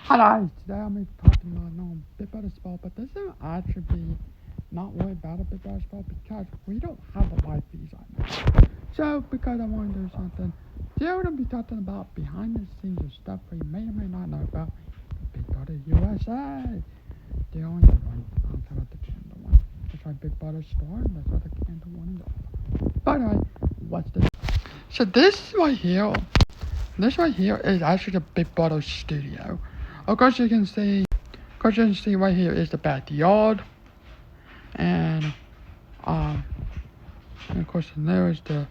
Hello, today I'm talking about Big Brother Sport, but this will actually be not really about a Big Brother Sport because we don't have a live feed right now. So, because I want to do something, today we're going to be talking about behind the scenes of stuff we may or may not know about Big Brother USA. The only one, I'm talking about the Canada one. That's why Big Brother Sport, and that's what the Canada one is. But anyway, what's this? So this right here is actually the Big Brother studio. Of course, you can see right here is the backyard, and um, and of course there is the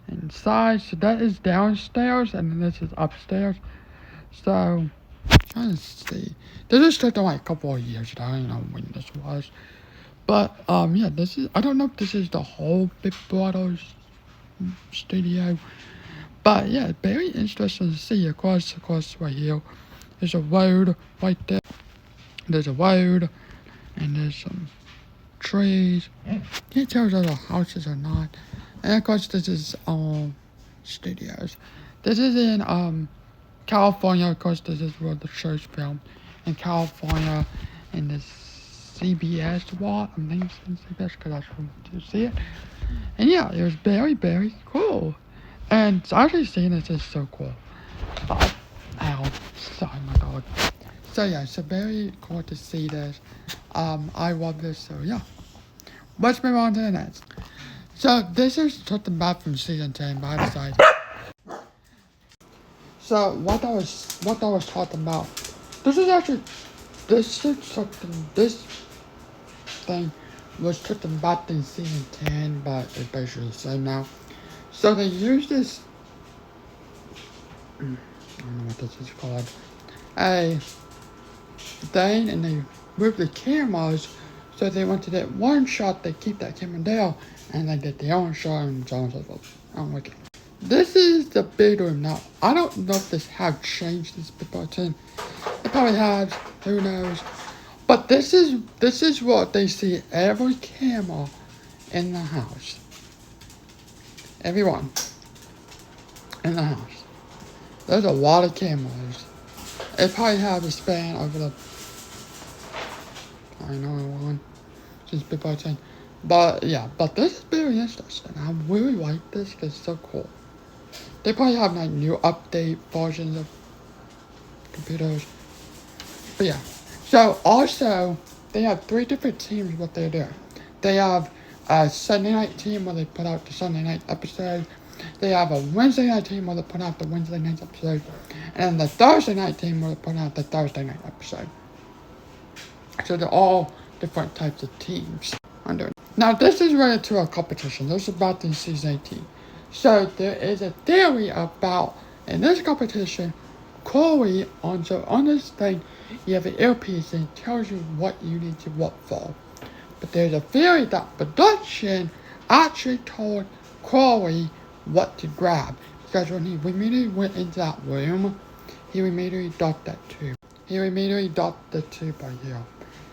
inside. So that is downstairs, and then this is upstairs. So trying to see. This is taken like a couple of years ago. I don't know when this was, but yeah, this is. I don't know if this is the whole Big Brother studio, but yeah, very interesting to see. Of course, right here. There's a road right there. There's a road, and there's some trees. Can't tell if those are houses or not. And of course, this is studios. This is in California. Of course, this is where the show's filmed in California, in the CBS wall. I'm thinking CBS because I want to see it. And yeah, it was very, very cool. And actually seeing this is so cool. Ow, sorry, my dog. So yeah, it's very cool to see this. I love this, so yeah. Let's move on to the next. So this is something bad from season 10, but I decided. So what I was talking about, this thing was something bad in season 10, but it's basically the same now. So they use this, I don't know what this is called, a thing, and they move the cameras. So they went to that one shot, they keep that camera down, and they did the other shot, and so on and so forth. I don't like it. This is the big room now. I don't know if this have changed this button. It probably has, who knows. But this is what they see every camera in the house. Everyone in the house. There's a lot of cameras. It probably have a span over the I know one since before 10. But yeah, but this is very interesting. I really like this because it's so cool. They probably have like new update versions of computers. But yeah. So also they have 3 different teams what they do. They have a Sunday night team where they put out the Sunday night episode. They have a Wednesday night team where they put out the Wednesday night episode. And the Thursday night team where they put out the Thursday night episode. So they're all different types of teams under. Now this is related to a competition. This is about in season 18. So there is a theory about in this competition, Corey on this thing, you have an earpiece and it tells you what you need to look for. But there's a theory that production actually told Corey what to grab. Because when he immediately went into that room, he immediately ducked that tube. He immediately ducked the tube right here.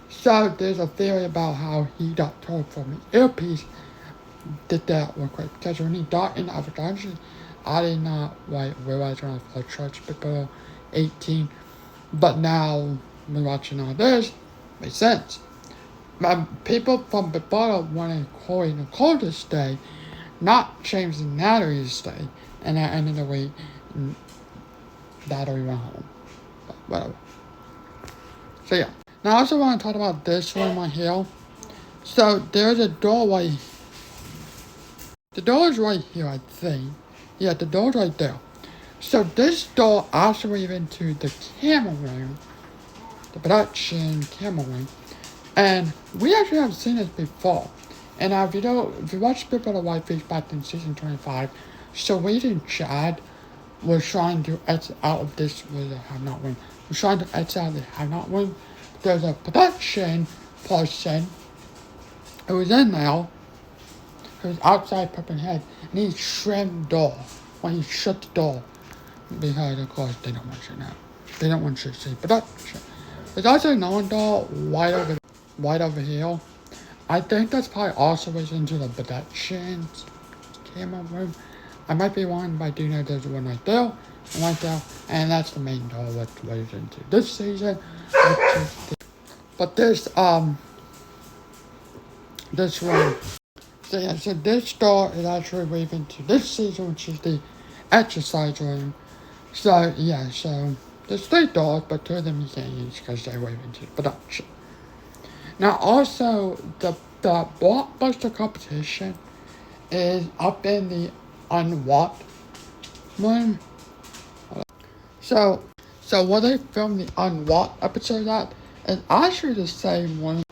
So there's a theory about how he got told from the earpiece did that real quick. Because when he got in the advertising, I did not realize when I was church before 18. But now, when watching all this, makes sense. People from Bebara wanted Corey and Nicole to stay, not James and Natalie to stay. And at the end of the week, Natalie went home. But whatever. So yeah. Now I also want to talk about this room right here. So there's a doorway. The door is right here, I think. Yeah, the door's right there. So this door also leads into the camera room. The production camera room. And we actually have seen this before. In our video, if you watch Big Brother Whitefish back in season 25, Sweet and Chad were trying to exit out of this have not win. We're trying to exit out of the have not win. There's a production person who was in there, who was outside Purple Head, and he slammed the door when he shut the door. Because, of course, they don't want you to know. They don't want you to see production. There's also another door right over here. I think that's probably also was into the production camera room. I might be wrong, but I do know there's one right there. right there, and that's the main door which leads into this season, which is but this room. So yeah, so this door is actually leading to this season, which is the exercise room. So yeah, so there's 3 doors, but 2 of them you can't use because they lead into production. Now also the blockbuster competition is up in the unwatched room. So where they filmed the unwatched episode at is actually the same one.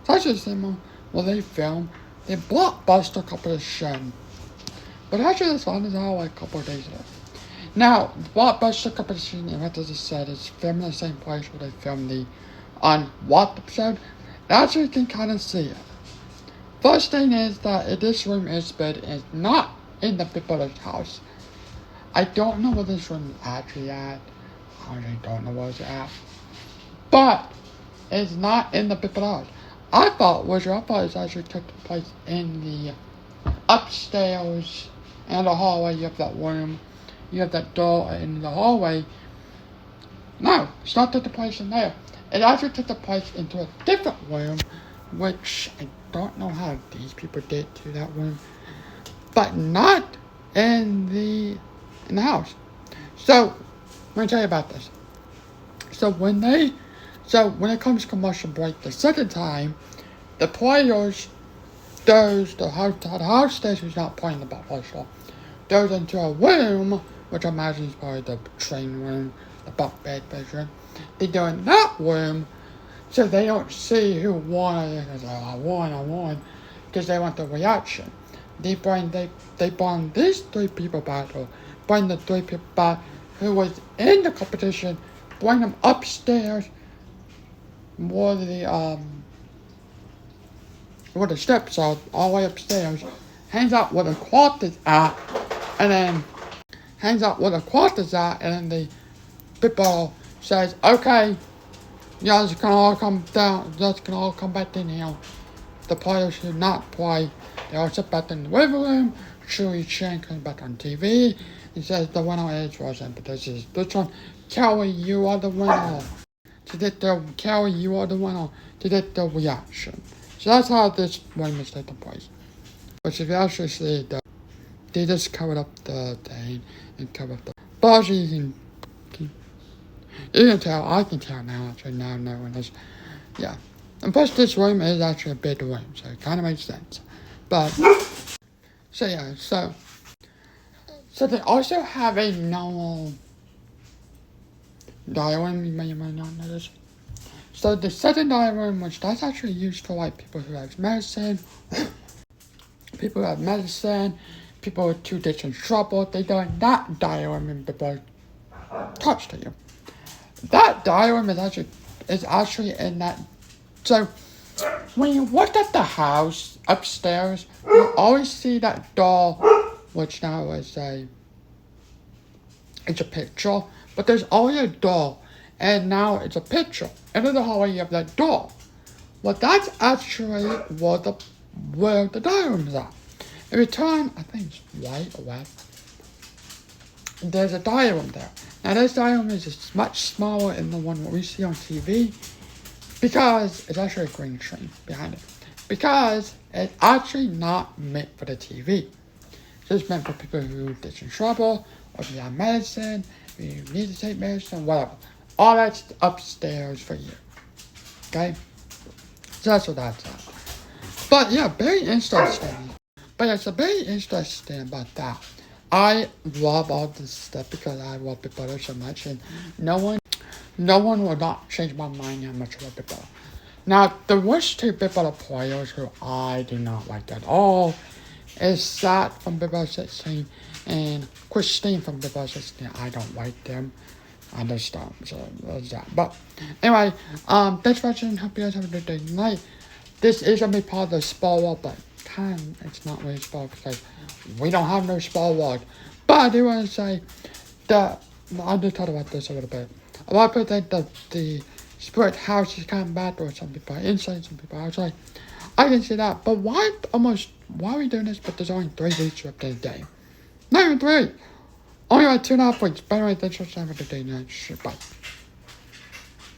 It's actually the same one where they filmed the blockbuster competition. But actually this one is out like a couple of days ago. Now, the blockbuster competition, and what I just said, is filmed in the same place where they filmed the unwatched episode. And actually you can kind of see it. First thing is that this room is bed is not in the people's house. I don't know where this room is actually at. I really don't know where it's at. But it's not in the people's house. I thought it actually took place in the upstairs and the hallway. You have that room. You have that door in the hallway. No, it's not taking place in there. It actually took place into a different room, which I don't know how these people did to that room, but not in the house. So let me tell you about this. So when it comes to commercial break the second time, the players the house station is not playing the ball first of all. Goes into a room, which I imagine is probably the train room, the bunk bed bedroom. They go in that room so they don't see who won. I won, because they want the reaction. They bring these 3 people back, or bring the 3 people back who was in the competition, bring them upstairs where the steps are, all the way upstairs, hangs out where the cloth is at, and then the people says, okay, you guys can all come down, you guys can all come back in here. The players who not play, they all sit back in the living room. Chewy Chen comes back on TV. He says the winner is Roseanne, but this one. Kelly, you are the winner. Kelly, you are the winner. To get the reaction. So that's how this game is taking place. But if you actually see they just covered up the thing and covered up the but you can tell, I can tell now, actually now knowing this. Yeah. And plus this room is actually a big room, so it kinda makes sense. But so yeah, so they also have a normal dining room, you may or may not know this. So the second dining room, which that's actually used for like people who have medicine, people with too much trouble, they don't that dining room and people touch to you. That dining room is actually in that. So when you look at the house upstairs, you always see that door, which now is it's a picture, but there's alwaady a door, and now it's a picture. Into the hallway you have that door. Well, that's actually where the dining room is at. If you turn, I think it's right or left, there's a dining room there. Now this dining room is much smaller than the one we see on TV, because it's actually a green screen behind it. Because it's actually not meant for the TV. It's just meant for people who get in trouble, or if you have medicine, if you need to take medicine, whatever. All that's upstairs for you. Okay? So that's what that's at. But yeah, very interesting. But it's very interesting about that. I love all this stuff because I love Big Brother so much, and no one will not change my mind how much I love Big Brother. Now, the worst 2 Big Brother players who I do not like at all is Sat from Big Brother 16 and Christine from Big Brother 16. I don't like them. I just don't. So that's that. But anyway, thanks for watching. Hope you guys have a good day tonight. This is gonna be part of the spoiler, but it's not really spoiler because we don't have no spoiler. But I do want to say that I'll just talk about this a little bit. A lot of people think that the spirit house is coming back, or some people are inside, some people are outside. I can see that, but why are we doing this? But there's only 3 weeks left in the day. Not even 3. Only by 2.5 points. By the way, thanks for watching. Have a good day, night. Bye.